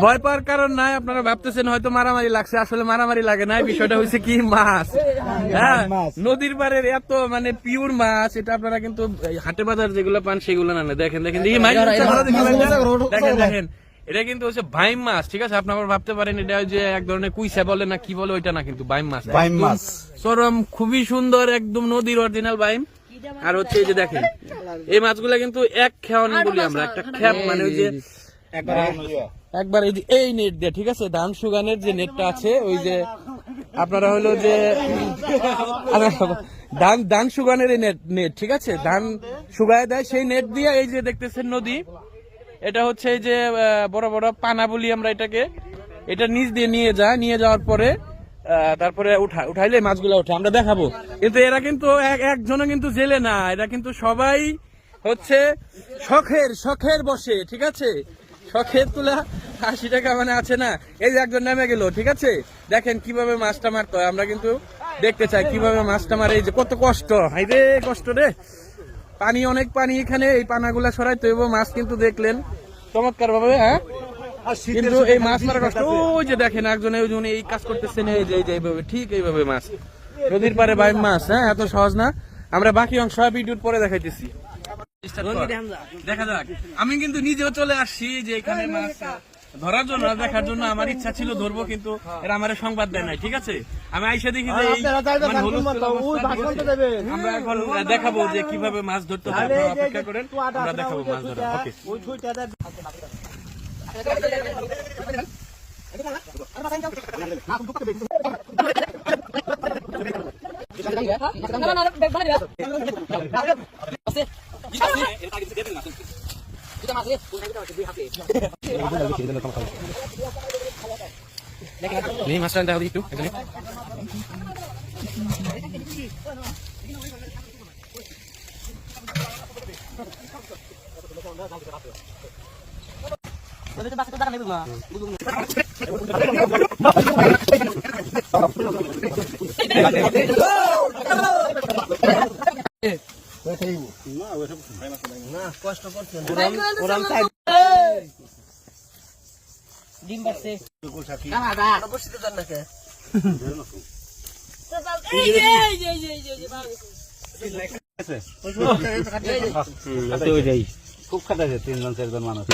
ভয় পাওয়ার কারণ নাই, আপনারা ভাবতেছেন হয়তো মারামারি লাগছে, আসলে মারামারি লাগে নাই। বিষয়টা হচ্ছে কি, মাছ, হ্যাঁ, নদীর পাড়ের এত মানে পিওর মাছ, এটা আপনারা কিন্তু হাটে বাজার যেগুলো পান সেগুলো না। দেখেন দেখেন দেখি দেখেন দেখেন, এটা কিন্তু হচ্ছে বাইম মাছ, ঠিক আছে? আপনারা ভাবতে পারেন এটা যে এক ধরনের কুইসা বলে না কি বলে, ওইটা না, কিন্তু বাইম মাছ, বাইম মাছ চরম খুবই সুন্দর, একদম নদীর অরিজিনাল বাইম। আর হচ্ছে এই যে দেখেন, এই মাছগুলা কিন্তু এক খেয়ানি বলি আমরা, একটা খ্যাপ মানে ওই যে একবার এই যে এই নেট দিয়ে, ঠিক আছে, ধান শুকানোর যে নেটটা আছে, ওই যে আপনারা হলো যে ধান শুকানোর এই নেট, ঠিক আছে, ধান শুকায় দেয় সেই নেট দিয়ে, এই যে দেখতেছেন নদী, এটা হচ্ছে এই যে বড় বড় পানা বলি আমরা এটাকে, এটা নিচ দিয়ে নিয়ে যাওয়ার পরে তারপরে উঠাইলে মাছগুলো ওঠে, আমরা দেখাবো। কিন্তু এরা কিন্তু একজনও কিন্তু জেলে না, এরা কিন্তু সবাই হচ্ছে শখের বসে, ঠিক আছে, শখের তুলা 80 টাকা মানে আছে না। এই যে একজন নেমে গেল, ঠিক আছে, দেখেন কিভাবে মাছটা মারতে হয়, আমরা কিন্তু দেখতে চাই কিভাবে মাছটা মারে। এই যে কত কষ্ট, হাই রে কষ্ট রে, পানি অনেক পানি এখানে, এই পানাগুলা সরাইতে হইব। মাছ কিন্তু দেখলেন চমৎকার ভাবে, হ্যাঁ, কিন্তু এই মাছ মারা কষ্ট। ওই যে দেখেন একজন এই কাজ করতেছেন, এই যে এইভাবে, ঠিক এইভাবে মাছ নদীর পারে বাইম মাছ, হ্যাঁ, এত সহজ না। আমরা বাকি অংশ ভিডিওর পরে দেখাইতেছি, দেখা যাক। আমি কিন্তু নিজেও চলে আসছি যে এখানে মাছ ধরার জন্য, দেখার জন্য। আমার ইচ্ছা ছিল ধরবো, কিন্তু এরা আমার সংবাদ দেয় নাই, ঠিক আছে। আমি আইসা দেখি যে আমরা এখন দেখাবো যে কিভাবে মাছ ধরতে হয়, অপেক্ষা করেন, আমরা দেখাবো মাছ ধরা। Ini mas rantai itu, ডিম বাসে কামাদা বসিতে জান না কে খুব খাটা আছে 3 জন 4 জন মানুষ।